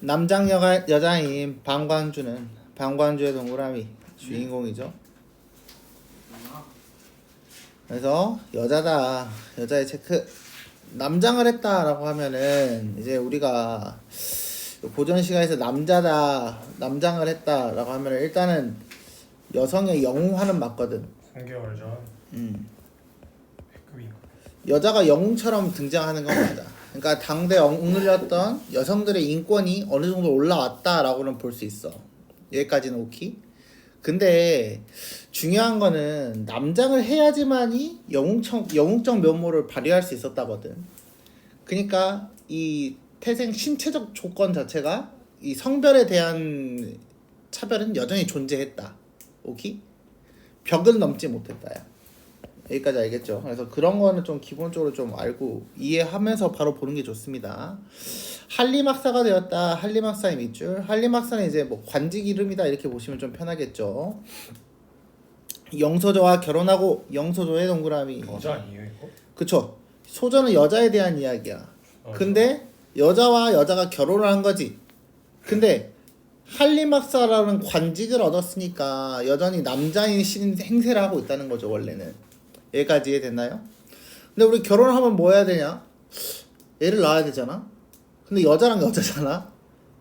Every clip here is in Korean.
남장 여자인 방관주의 동그라미 주인공이죠. 그래서 여자다, 여자의 체크. 남장을 했다라고 하면은 이제 우리가 고전 시간에서 남장을 했다라고 하면은 일단은 여성의 영웅화는 맞거든. 3개월 전 백금이 여자가 영웅처럼 등장하는 건 맞아. 그러니까 당대 억눌렸던 여성들의 인권이 어느 정도 올라왔다라고는 볼 수 있어. 여기까지는 오케이. 근데 중요한 거는 남장을 해야지만이 영웅적 면모를 발휘할 수 있었다거든. 그러니까 이 태생 신체적 조건 자체가 이 성별에 대한 차별은 여전히 존재했다. 오케이? 벽을 넘지 못했다야. 여기까지 알겠죠? 그래서 그런 거는 좀 기본적으로 좀 알고 이해하면서 바로 보는 게 좋습니다. 한림학사가 되었다. 한림학사의 밑줄. 한림학사는 이제 뭐 관직 이름이다 이렇게 보시면 좀 편하겠죠. 영소조와 결혼하고 영소조의 동그라미. 여자 아니에요 이거? 그쵸. 소조는 여자에 대한 이야기야. 근데 여자와 여자가 결혼을 한 거지. 근데 한림학사라는 관직을 얻었으니까 여전히 남자인 행세를 하고 있다는 거죠. 원래는. 여기까지 이해됐나요? 근데 우리 결혼을 하면 뭐 해야 되냐? 애를 낳아야 되잖아. 근데 여자랑 여자잖아.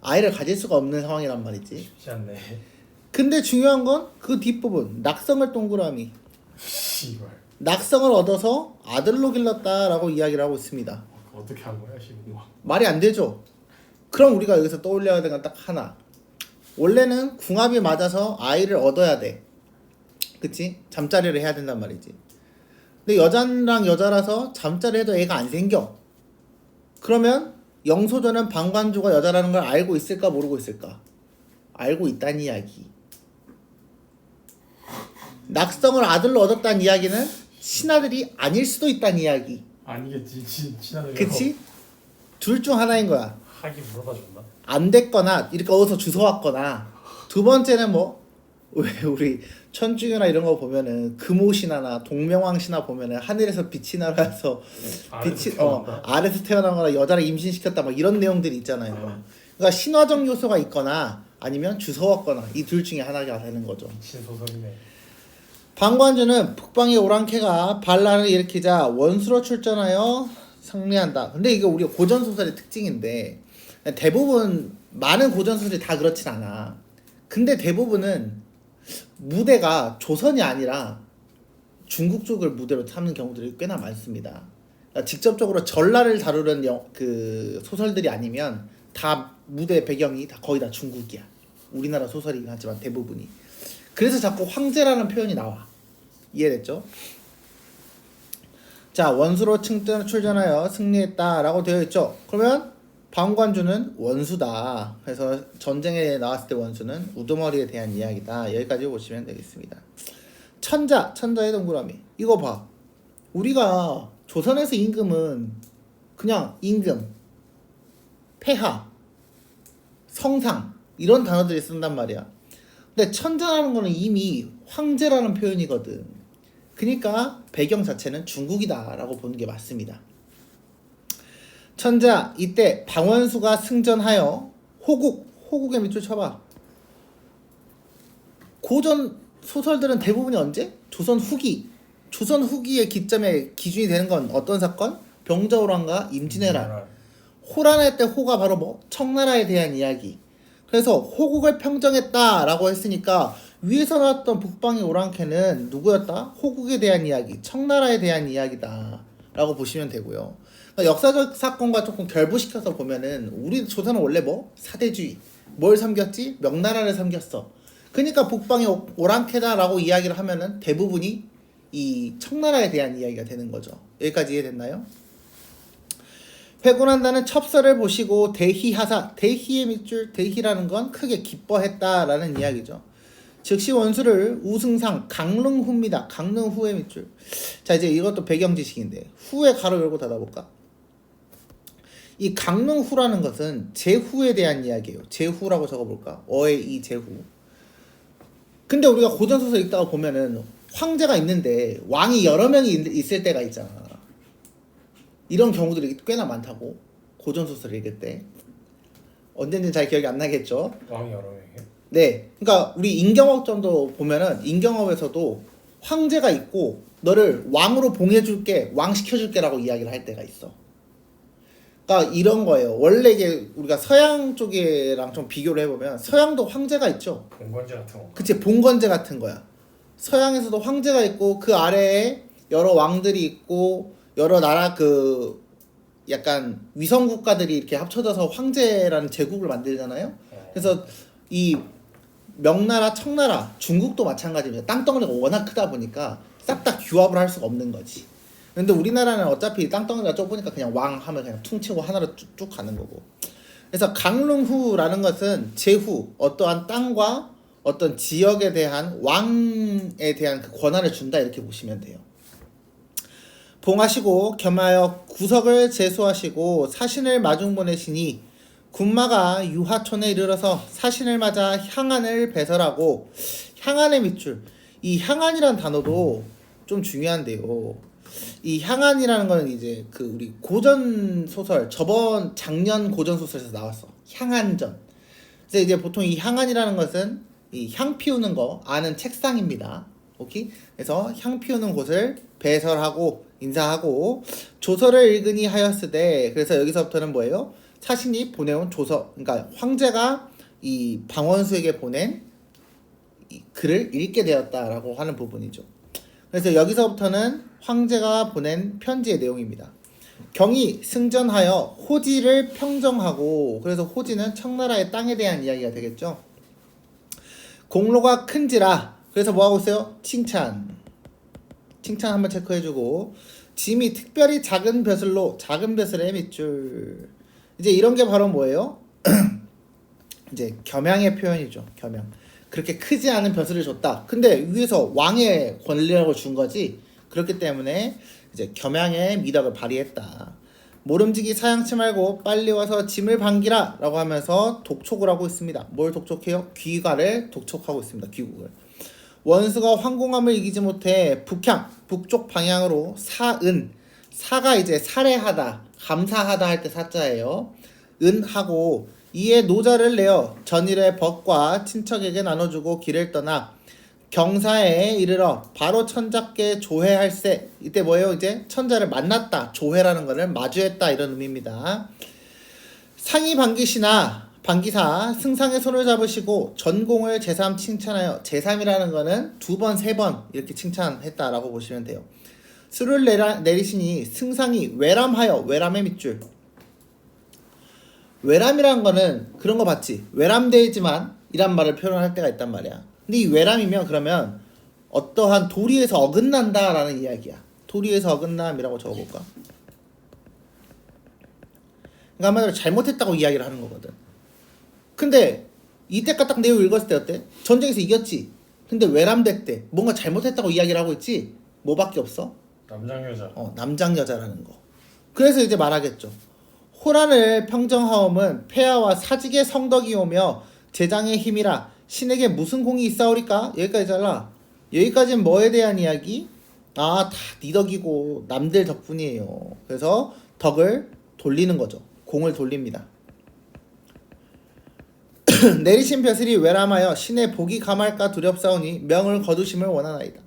아이를 가질 수가 없는 상황이란 말이지. 쉽지 않네. 근데 중요한 건 그 뒷부분 낙성을 동그라미. 씨발. 낙성을 얻어서 아들로 길렀다라고 이야기를 하고 있습니다. 어떻게 한 거야 지금? 말이 안 되죠. 그럼 우리가 여기서 떠올려야 되는 건 딱 하나. 원래는 궁합이 맞아서 아이를 얻어야 돼. 그치? 잠자리를 해야 된단 말이지. 근데 여자랑 여자라서 잠자리 해도 애가 안 생겨. 그러면 영소조는 방관주가 여자라는 걸 알고 있을까 모르고 있을까? 알고 있다는 이야기. 낙성을 아들로 얻었다는 이야기는 신하들이 아닐 수도 있다는 이야기. 아니겠지 친하들. 그치? 둘 중 하나인 거야. 하긴 물어봐 줬나? 안 됐거나 이렇게 어디서 주워왔거나. 두 번째는 뭐 왜 우리 천중이나 이런 거 보면은 금오신화나 동명왕신화 보면은 하늘에서 빛이 날아서 빛이 아래서 태어나거나 여자를 임신시켰다 막 이런 내용들이 있잖아요. 그러니까 신화적 요소가 있거나 아니면 주워왔거나 이 둘 중에 하나가 되는 거죠. 신소설이네. 방관주는 북방의 오랑캐가 반란을 일으키자 원수로 출전하여 승리한다. 근데 이게 우리 고전 소설의 특징인데 대부분 많은 고전 소설이 다 그렇진 않아. 근데 대부분은 무대가 조선이 아니라 중국 쪽을 무대로 삼는 경우들이 꽤나 많습니다. 그러니까 직접적으로 전라를 다루는 그 소설들이 아니면 다 무대 배경이 다 거의 다 중국이야. 우리나라 소설이긴 하지만 대부분이. 그래서 자꾸 황제라는 표현이 나와. 이해됐죠? 자, 원수로 출전하여 승리했다라고 되어 있죠. 그러면 방관주는 원수다. 그래서 전쟁에 나왔을 때 원수는 우두머리에 대한 이야기다. 여기까지 보시면 되겠습니다. 천자의 동그라미. 이거 봐. 우리가 조선에서 임금은 그냥 임금, 폐하, 성상 이런 단어들이 쓴단 말이야. 근데 천자라는 거는 이미 황제라는 표현이거든. 그러니까 배경 자체는 중국이다라고 보는 게 맞습니다. 천자, 이때 방원수가 승전하여 호국의 밑줄 쳐봐. 고전 소설들은 대부분이 언제? 조선 후기의 기점에 기준이 되는 건 어떤 사건? 병자호란과 임진왜란. 호란할 때 호가 바로 뭐? 청나라에 대한 이야기. 그래서 호국을 평정했다라고 했으니까 위에서 나왔던 북방의 오랑캐는 누구였다? 호국에 대한 이야기, 청나라에 대한 이야기다 라고 보시면 되고요. 그러니까 역사적 사건과 조금 결부시켜서 보면은 우리 조선은 원래 뭐? 사대주의. 뭘 섬겼지? 명나라를 섬겼어. 그러니까 북방의 오랑캐다 라고 이야기를 하면은 대부분이 이 청나라에 대한 이야기가 되는 거죠. 여기까지 이해됐나요? 회군한다는 첩서를 보시고 대희하사, 대희의 밑줄, 대희라는 건 크게 기뻐했다라는 이야기죠. 즉시 원수를 우승상 강릉후입니다. 강릉후의 밑줄. 자, 이제 이것도 배경 지식인데 후에 가로 열고 닫아볼까? 이 강릉후라는 것은 제후에 대한 이야기예요. 제후라고 적어볼까? 어의 이 제후. 근데 우리가 고전소설 읽다가 보면은 황제가 있는데 왕이 여러 명이 있을 때가 있잖아. 이런 경우들이 꽤나 많다고. 고전소설 읽을 때. 언젠지 잘 기억이 안 나겠죠. 왕이 여러 명이에요? 네, 그러니까 우리 임경업점도 보면은 임경업에서도 황제가 있고 너를 왕으로 봉해줄게, 왕 시켜줄게라고 이야기를 할 때가 있어. 그러니까 이런 거예요. 원래 이게 우리가 서양 쪽이랑 좀 비교를 해보면 서양도 황제가 있죠. 공관제 같은 거. 그치, 봉건제 같은 거야. 서양에서도 황제가 있고 그 아래에 여러 왕들이 있고 여러 나라 그 약간 위성 국가들이 이렇게 합쳐져서 황제라는 제국을 만들잖아요. 그래서 이 명나라, 청나라, 중국도 마찬가지입니다. 땅덩어리가 워낙 크다 보니까 싹 다 규합을 할 수가 없는 거지. 근데 우리나라는 어차피 땅덩어리가 좁으니까 그냥 왕 하면 그냥 퉁치고 하나로 쭉 가는 거고. 그래서 강릉후라는 것은 제후, 어떠한 땅과 어떤 지역에 대한 왕에 대한 그 권한을 준다 이렇게 보시면 돼요. 봉하시고 겸하여 구석을 제수하시고 사신을 마중 보내시니 군마가 유하촌에 이르러서 사신을 맞아 향안을 배설하고 향안의 밑줄. 이 향안이란 단어도 좀 중요한데요. 이 향안이라는 거는 이제 그 우리 고전 소설 저번 작년 고전 소설에서 나왔어. 향안전. 그래서 이제 보통 이 향안이라는 것은 이 향 피우는 거 아는 책상입니다. 오케이? 그래서 향 피우는 곳을 배설하고 인사하고 조서를 읽으니 하였으되 그래서 여기서부터는 뭐예요? 사신이 보내온 조서, 그러니까 황제가 이 방원수에게 보낸 이 글을 읽게 되었다라고 하는 부분이죠. 그래서 여기서부터는 황제가 보낸 편지의 내용입니다. 경이 승전하여 호지를 평정하고, 그래서 호지는 청나라의 땅에 대한 이야기가 되겠죠. 공로가 큰지라, 그래서 뭐 하고 있어요? 칭찬 한번 체크해주고, 짐이 특별히 작은 벼슬로 작은 벼슬의 밑줄. 이제 이런 게 바로 뭐예요? 이제 겸양의 표현이죠. 겸양. 그렇게 크지 않은 벼슬을 줬다. 근데 위에서 왕의 권력을 준 거지. 그렇기 때문에 이제 겸양의 미덕을 발휘했다. 모름지기 사양치 말고 빨리 와서 짐을 반기라 라고 하면서 독촉을 하고 있습니다. 뭘 독촉해요? 귀가를 독촉하고 있습니다. 귀국을. 원수가 황공함을 이기지 못해 북향, 북쪽 방향으로 사은, 사가 이제 살해하다, 감사하다 할 때 사자예요. 은하고 이에 노자를 내어 전일의 벗과 친척에게 나눠주고 길을 떠나 경사에 이르러 바로 천자께 조회할세. 이때 뭐예요? 이제 천자를 만났다. 조회라는 거를 마주했다 이런 의미입니다. 상이 반기사 승상의 손을 잡으시고 전공을 제삼 칭찬하여, 제삼이라는 거는 두 번, 세 번 이렇게 칭찬했다라고 보시면 돼요. 수를 내리시니 승상이 외람하여, 외람의 밑줄. 외람이라는 거는 그런 거 봤지? 외람되지만 이란 말을 표현할 때가 있단 말이야. 근데 이 외람이면 그러면 어떠한 도리에서 어긋난다 라는 이야기야. 도리에서 어긋남이라고 적어볼까? 그러니까 한마디로 잘못했다고 이야기를 하는 거거든. 근데 이때까 딱 내용 읽었을 때 어때? 전쟁에서 이겼지. 근데 외람됐대. 뭔가 잘못했다고 이야기를 하고 있지? 뭐밖에 없어? 남장 여자. 남장 여자라는 거. 그래서 이제 말하겠죠. 호란을 평정하옴은 폐하와 사직의 성덕이 오며 제장의 힘이라 신에게 무슨 공이 있사오리까? 여기까지 잘라. 여기까지는 뭐에 대한 이야기? 다 네 덕이고 남들 덕분이에요. 그래서 덕을 돌리는 거죠. 공을 돌립니다. 내리신 벼슬이 외람하여 신의 복이 감할까 두렵사오니 명을 거두심을 원하나이다.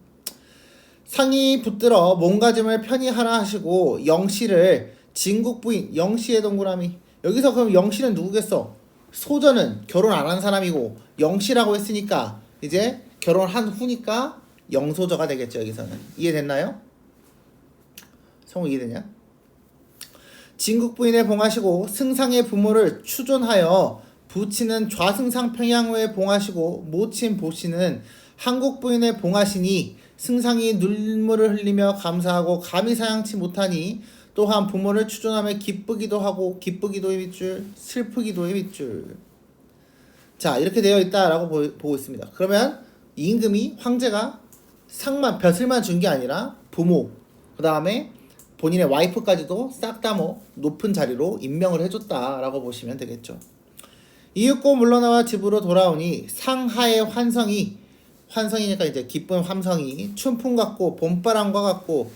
상이 붙들어 몸가짐을 편히 하라 하시고 영씨를 진국부인, 영씨의 동그라미. 여기서 그럼 영씨는 누구겠어? 소전은 결혼 안 한 사람이고 영씨라고 했으니까 이제 결혼한 후니까 영소저가 되겠죠. 여기서는 이해됐나요? 성우 이해되냐? 진국부인에 봉하시고 승상의 부모를 추존하여 부치는 좌승상 평양후에 봉하시고 모친 보시는 한국부인에 봉하시니 승상이 눈물을 흘리며 감사하고 감히 사양치 못하니 또한 부모를 추존하며 기쁘기도 하고 기쁘기도의 밑줄, 슬프기도의 밑줄. 자, 이렇게 되어 있다라고 보고 있습니다. 그러면 임금이 황제가 상만 벼슬만 준 게 아니라 부모, 그 다음에 본인의 와이프까지도 싹 다 뭐 높은 자리로 임명을 해줬다라고 보시면 되겠죠. 이윽고 물러나와 집으로 돌아오니 상하의 환성이니까 이제 기쁜 함성이 춘풍 같고 봄바람과 같고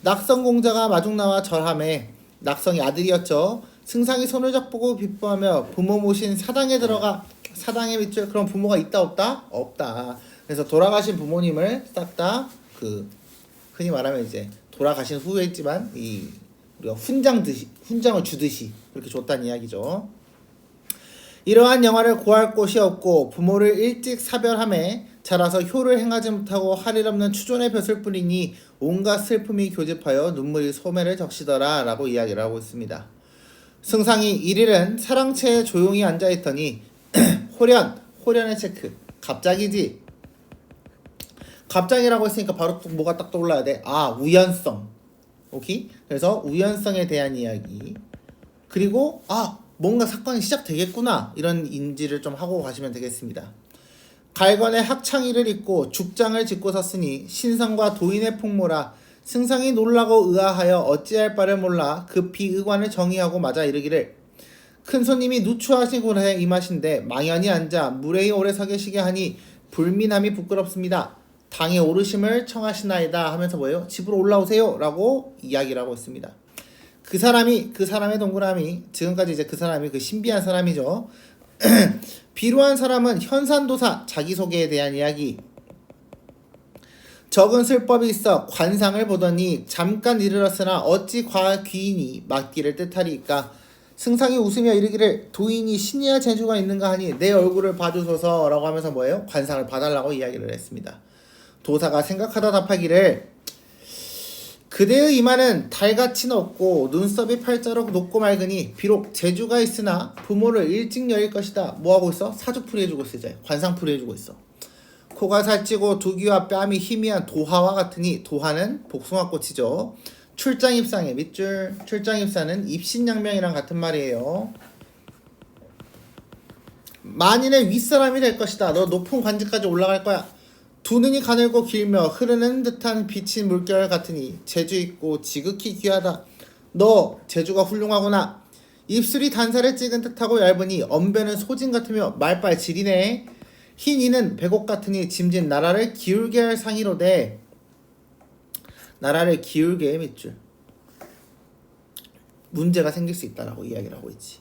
낙성공자가 마중 나와 절함에, 낙성이 아들이었죠. 승상이 손을 잡고 기뻐하며 부모 모신 사당에 들어가. 사당의 밑줄. 그럼 부모가 있다 없다? 없다. 그래서 돌아가신 부모님을 싹 다 흔히 말하면 이제 돌아가신 후에 있지만 우리가 훈장을 주듯이 그렇게 줬다는 이야기죠. 이러한 영화를 고할 곳이 없고 부모를 일찍 사별함에 자라서 효를 행하지 못하고 할 일 없는 추존의 벼슬 뿐이니 온갖 슬픔이 교집하여 눈물이 소매를 적시더라 라고 이야기를 하고 있습니다. 승상이 일일은 사랑채에 조용히 앉아있더니 호련의 체크. 갑자기지. 갑자기라고 했으니까 바로 뭐가 딱 떠올라야 돼? 우연성. 오케이? 그래서 우연성에 대한 이야기. 그리고 뭔가 사건이 시작되겠구나 이런 인지를 좀 하고 가시면 되겠습니다. 갈건의 학창이를 입고 죽장을 짚고 섰으니 신상과 도인의 풍모라. 승상이 놀라고 의아하여 어찌할 바를 몰라 급히 의관을 정의하고 맞아 이르기를 큰 손님이 누추하시고 임하신데 망연히 앉아 무례히 오래 서 계시게 하니 불민함이 부끄럽습니다. 당에 오르심을 청하시나이다 하면서 뭐예요? 집으로 올라오세요 라고 이야기를 하고 있습니다. 그 사람의 동그라미, 지금까지 이제 그 사람이 그 신비한 사람이죠. 비루한 사람은 현산도사, 자기소개에 대한 이야기. 적은 술법이 있어 관상을 보더니 잠깐 이르렀으나 어찌 과귀인이 맞기를 뜻하리이까. 승상이 웃으며 이르기를 도인이 신이야 재주가 있는가 하니 내 얼굴을 봐주소서 라고 하면서 뭐예요? 관상을 봐달라고 이야기를 했습니다. 도사가 생각하다 답하기를 그대의 이마는 달같이 높고 눈썹이 팔자로 높고 맑으니 비록 재주가 있으나 부모를 일찍 여일 것이다. 뭐하고 있어? 사주풀이 해주고 있어. 이제 관상풀이 해주고 있어. 코가 살찌고 두귀와 뺨이 희미한 도화와 같으니 도화는 복숭아꽃이죠. 출장입상의 밑줄. 출장입사는 입신양명이랑 같은 말이에요. 만인의 윗사람이 될 것이다. 너 높은 관직까지 올라갈 거야. 두 눈이 가늘고 길며 흐르는 듯한 비친 물결 같으니 재주 있고 지극히 귀하다. 너 재주가 훌륭하구나. 입술이 단살에 찍은 듯하고 얇으니 언변은 소진 같으며 말빨 지리네. 흰 이는 백옥 같으니 짐진 나라를 기울게 할 상이로되. 나라를 기울게 밑줄. 문제가 생길 수 있다라고 이야기를 하고 있지.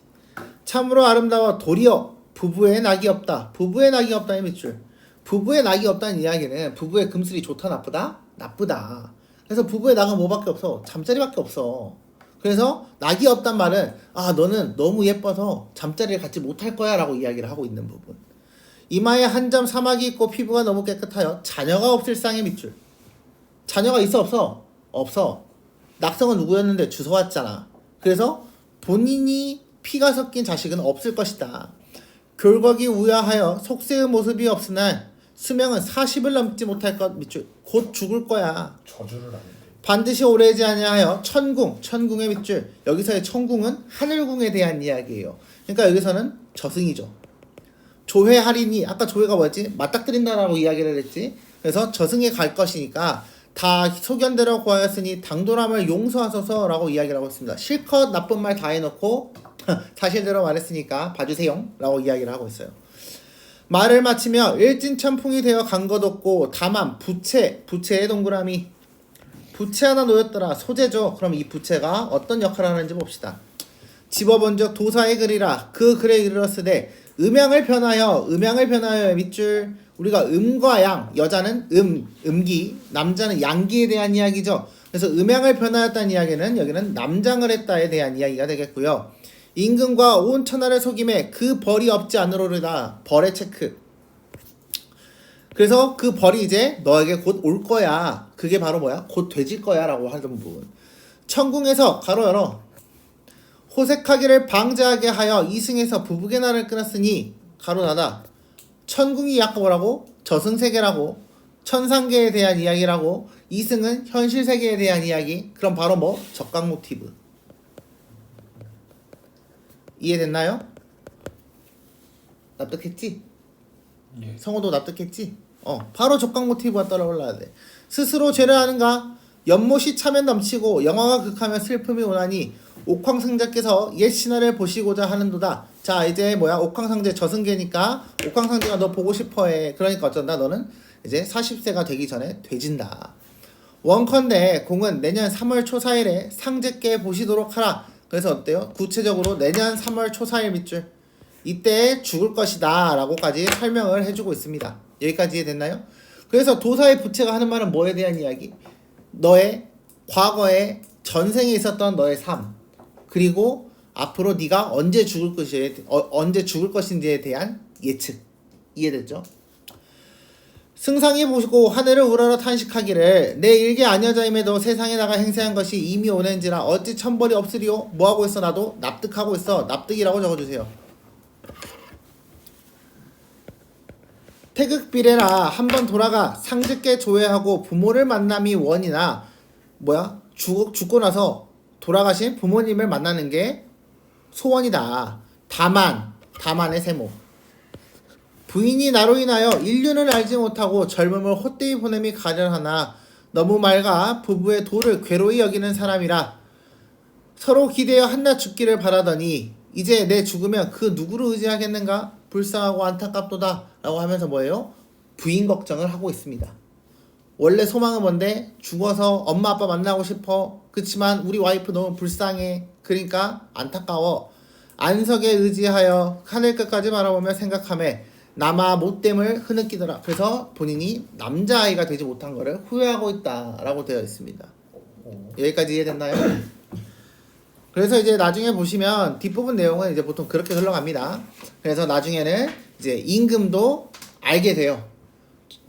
참으로 아름다워 도리어 부부의 낙이 없다. 부부의 낙이 없다의 밑줄. 부부의 낙이 없다는 이야기는 부부의 금슬이 좋다 나쁘다? 나쁘다. 그래서 부부의 낙은 뭐밖에 없어? 잠자리밖에 없어. 그래서 낙이 없단 말은 너는 너무 예뻐서 잠자리를 갖지 못할 거야 라고 이야기를 하고 있는 부분. 이마에 한 점 사막이 있고 피부가 너무 깨끗하여 자녀가 없을 쌍의 밑줄. 자녀가 있어 없어? 없어. 낙성은 누구였는데 주워왔잖아. 그래서 본인이 피가 섞인 자식은 없을 것이다. 골격이 우야하여 속세의 모습이 없으나 수명은 40을 넘지 못할 것 밑줄. 곧 죽을 거야. 저주를 하는데 반드시 오래지 아니하여 천궁의 밑줄. 여기서의 천궁은 하늘궁에 대한 이야기예요. 그러니까 여기서는 저승이죠. 조회하리니 아까 조회가 뭐였지? 맞닥뜨린다라고 이야기를 했지. 그래서 저승에 갈 것이니까 다 소견대로 고하였으니 당돌함을 용서하소서라고 이야기를 하고 있습니다. 실컷 나쁜 말 다 해놓고 사실대로 말했으니까 봐주세요 라고 이야기를 하고 있어요. 말을 마치며 일진천풍이 되어 간 것 없고 다만 부채의 동그라미. 부채 하나 놓였더라. 소재죠. 그럼 이 부채가 어떤 역할을 하는지 봅시다. 집어본즉 도사의 글이라. 그 글에 이르렀으되 음양을 변하여 밑줄. 우리가 음과 양, 여자는 음기, 남자는 양기에 대한 이야기죠. 그래서 음양을 변하였다는 이야기는 여기는 남장을 했다에 대한 이야기가 되겠고요. 임금과 온 천하를 속임에 그 벌이 없지 않으로르다. 벌의 체크. 그래서 그 벌이 이제 너에게 곧 올 거야. 그게 바로 뭐야? 곧 되질 거야 라고 하던 부분. 천궁에서 가로 열어 호색하기를 방지하게 하여 이승에서 부부의 날을 끊었으니 가로 닫아. 천궁이 약간 뭐라고? 저승세계라고. 천상계에 대한 이야기라고. 이승은 현실세계에 대한 이야기. 그럼 바로 뭐? 적각 모티브. 이해됐나요? 납득했지? 예. 성우도 납득했지? 바로 적각 모티브가 떠올라야 돼. 스스로 죄를 하는가? 연못이 차면 넘치고 영화가 극하면 슬픔이 오나니 옥황상제께서 옛 신화를 보시고자 하는도다. 자 이제 뭐야? 옥황상제 저승계니까 옥황상제가 너 보고 싶어해. 그러니까 어쩐다? 너는 이제 40세가 되기 전에 되진다. 원컨대 공은 내년 3월 초 4일에 상제께 보시도록 하라. 그래서 어때요? 구체적으로 내년 3월 초 4일 밑줄 이때 죽을 것이다 라고까지 설명을 해주고 있습니다. 여기까지 이해됐나요? 그래서 도사의 부채가 하는 말은 뭐에 대한 이야기? 너의 과거에 전생에 있었던 너의 삶, 그리고 앞으로 네가 언제 죽을 것인지에 대한 예측. 이해됐죠? 승상이 보시고 하늘을 우러러 탄식하기를 내 일개 아녀자임에도 세상에 나가 행세한 것이 이미 오는지라 어찌 천벌이 없으리요. 뭐하고 있어? 나도 납득하고 있어. 납득이라고 적어주세요. 태극비례라 한번 돌아가 상직계 조회하고 부모를 만남이 원이나 죽고 나서 돌아가신 부모님을 만나는 게 소원이다. 다만의 세모. 부인이 나로 인하여 인륜을 알지 못하고 젊음을 헛되이 보냄이 가련하나 너무 맑아 부부의 도를 괴로이 여기는 사람이라 서로 기대어 한낱 죽기를 바라더니 이제 내 죽으면 그 누구를 의지하겠는가? 불쌍하고 안타깝도다 라고 하면서 뭐예요? 부인 걱정을 하고 있습니다. 원래 소망은 뭔데? 죽어서 엄마 아빠 만나고 싶어. 그치만 우리 와이프 너무 불쌍해. 그러니까 안타까워. 안석에 의지하여 하늘 끝까지 바라보며 생각하며 남아 못됨을 흐느끼더라. 그래서 본인이 남자아이가 되지 못한 것을 후회하고 있다라고 되어 있습니다. 여기까지 이해됐나요? 그래서 이제 나중에 보시면 뒷부분 내용은 이제 보통 그렇게 흘러갑니다. 그래서 나중에는 이제 임금도 알게 돼요.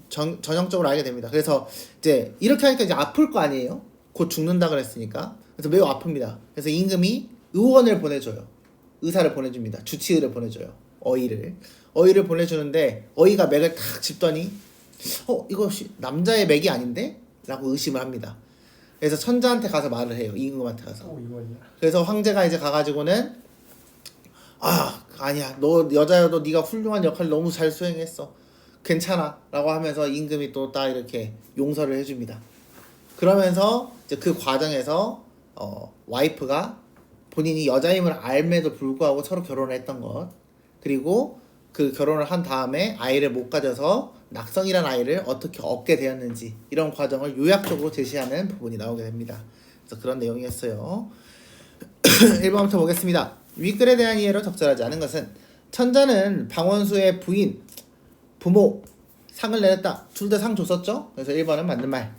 전형적으로 알게 됩니다. 그래서 이제 이렇게 하니까 이제 아플 거 아니에요? 곧 죽는다 그랬으니까. 그래서 매우 아픕니다. 그래서 임금이 의원을 보내줘요. 의사를 보내줍니다. 주치의를 보내줘요. 어의를 보내주는데 어의가 맥을 탁 짚더니 이거 남자의 맥이 아닌데? 라고 의심을 합니다. 그래서 천자한테 가서 말을 해요. 임금한테 가서. 그래서 황제가 이제 가가지고는 아니야 너 여자여도 네가 훌륭한 역할을 너무 잘 수행했어. 괜찮아 라고 하면서 임금이 또 딱 이렇게 용서를 해줍니다. 그러면서 이제 그 과정에서 와이프가 본인이 여자임을 알매도 불구하고 서로 결혼을 했던 것, 그리고 그 결혼을 한 다음에 아이를 못 가져서 낙성이란 아이를 어떻게 얻게 되었는지 이런 과정을 요약적으로 제시하는 부분이 나오게 됩니다. 그래서 그런 내용이었어요. 1번부터 보겠습니다. 윗글에 대한 이해로 적절하지 않은 것은 천자는 방원수의 부인, 부모 상을 내렸다. 둘 다 상 줬었죠? 그래서 1번은 맞는 말.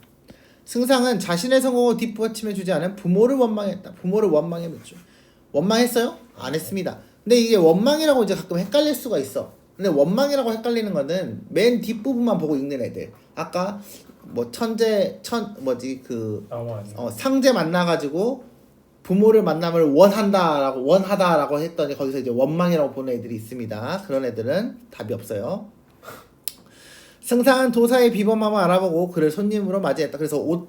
승상은 자신의 성공을 뒷받침해주지 않은 부모를 원망했다. 부모를 원망해줬죠. 원망했어요? 안 했습니다. 근데 이게 원망이라고 이제 가끔 헷갈릴 수가 있어. 근데 원망이라고 헷갈리는 거는 맨 뒷부분만 보고 읽는 애들. 아까 뭐 상제 만나가지고 부모를 만남을 원하다라고 했더니 거기서 이제 원망이라고 보는 애들이 있습니다. 그런 애들은 답이 없어요. 승상은 도사의 비범함을 알아보고 그를 손님으로 맞이했다. 그래서 옷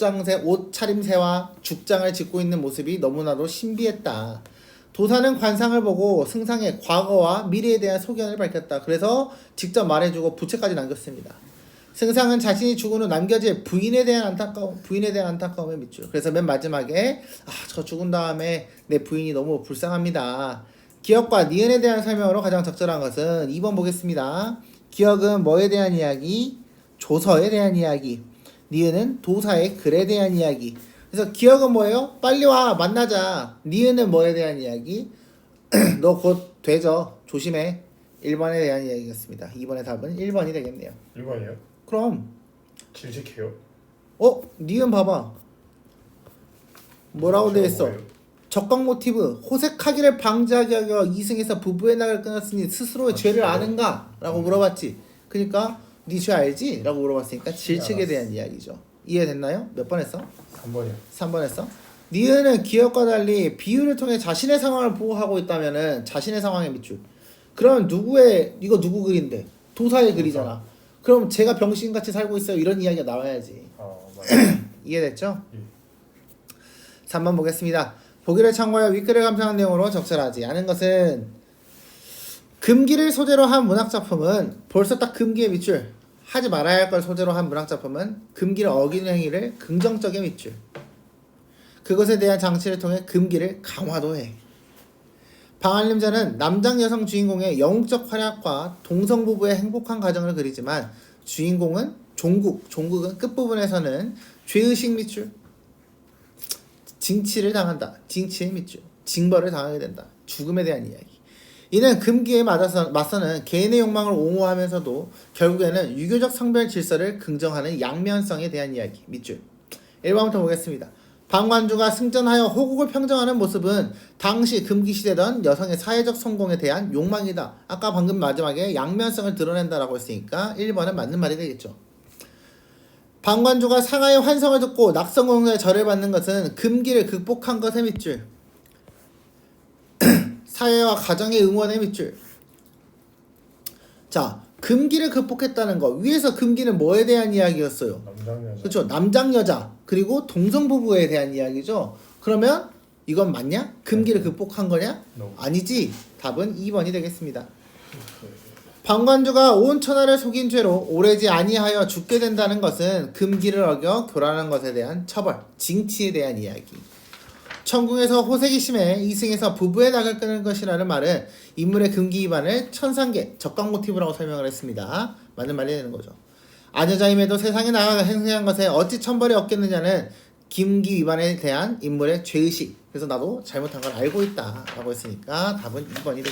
차림새와 죽장을 짓고 있는 모습이 너무나도 신비했다. 도사는 관상을 보고 승상의 과거와 미래에 대한 소견을 밝혔다. 그래서 직접 말해주고 부채까지 남겼습니다. 승상은 자신이 죽은 후 남겨질 부인에 대한 안타까움에 밑줄. 그래서 맨 마지막에 저 죽은 다음에 내 부인이 너무 불쌍합니다. 기억과 니은에 대한 설명으로 가장 적절한 것은 2번 보겠습니다. 기억은 뭐에 대한 이야기? 조서에 대한 이야기. 니은은 도사의 글에 대한 이야기. 그래서 기억은 뭐예요? 빨리 와 만나자. 니은은 뭐에 대한 이야기? 너 곧 되죠. 조심해. 1번에 대한 이야기였습니다. 2번의 답은 1번이 되겠네요. 1번이요? 그럼 질직해요? 니은 봐봐. 뭐라고 되어 있어? 뭐예요? 적강 모티브 호색하기를 방지하기 위하여 이승에서 부부의 낙을 끊었으니 스스로의 죄를 아는가? 라고 물어봤지. 그러니까 네 죄 알지? 라고 물어봤으니까 질책에 대한 이야기죠. 이해됐나요? 몇 번 했어? 3번이요. 3번 했어? 니은은 기억과 달리 비유를 통해 자신의 상황을 보호하고 있다면은 자신의 상황에 밑줄. 그러면 이거 누구 글인데? 도사의 글이잖아. 그럼 제가 병신같이 살고 있어요. 이런 이야기가 나와야지. 맞아요. 이해됐죠? 예. 3번 보겠습니다. 보기를 참고하여 윗글을 감상한 내용으로 적절하지 않은 것은 금기를 소재로 한 문학작품은 벌써 딱 금기의 밑줄. 하지 말아야 할 걸 소재로 한 문학작품은 금기를 어기는 행위를 긍정적인 밑줄. 그것에 대한 장치를 통해 금기를 강화도 해. 방한림자는 남장 여성 주인공의 영웅적 활약과 동성 부부의 행복한 가정을 그리지만 주인공은 종국은 끝부분에서는 죄의식 밑줄. 징치를 당한다. 징치의 밑줄. 징벌을 당하게 된다. 죽음에 대한 이야기. 이는 금기에 맞서는 개인의 욕망을 옹호하면서도 결국에는 유교적 성별 질서를 긍정하는 양면성에 대한 이야기. 밑줄 1번부터 보겠습니다. 방관주가 승전하여 호국을 평정하는 모습은 당시 금기시대던 여성의 사회적 성공에 대한 욕망이다. 아까 방금 마지막에 양면성을 드러낸다라고 했으니까 1번은 맞는 말이 되겠죠. 방관주가 상하의 환성을 듣고 낙성공사의 절을 받는 것은 금기를 극복한 것의 밑줄. 사회와 가정의 응원의 밑줄. 자, 금기를 극복했다는 거. 위에서 금기는 뭐에 대한 이야기였어요? 남장 여자. 그렇죠. 남장 여자 그리고 동성 부부에 대한 이야기죠. 그러면 이건 맞냐? 금기를 극복한 거냐? No. 아니지. 답은 2번이 되겠습니다. 방관주가 온 천하를 속인 죄로 오래지 아니하여 죽게 된다는 것은 금기를 어겨 교란한 것에 대한 처벌, 징치에 대한 이야기. 천궁에서 호색이 심해 이승에서 부부의 낙을 끊을 것이라는 말은 인물의 금기 위반을 천상계, 적강 모티브라고 설명을 했습니다. 맞는 말이 되는 거죠. 아녀자임에도 세상에 나가 행세한 것에 어찌 천벌이 없겠느냐는 금기 위반에 대한 인물의 죄의식. 그래서 나도 잘못한 걸 알고 있다 라고 했으니까 답은 2번이 되겠습니다.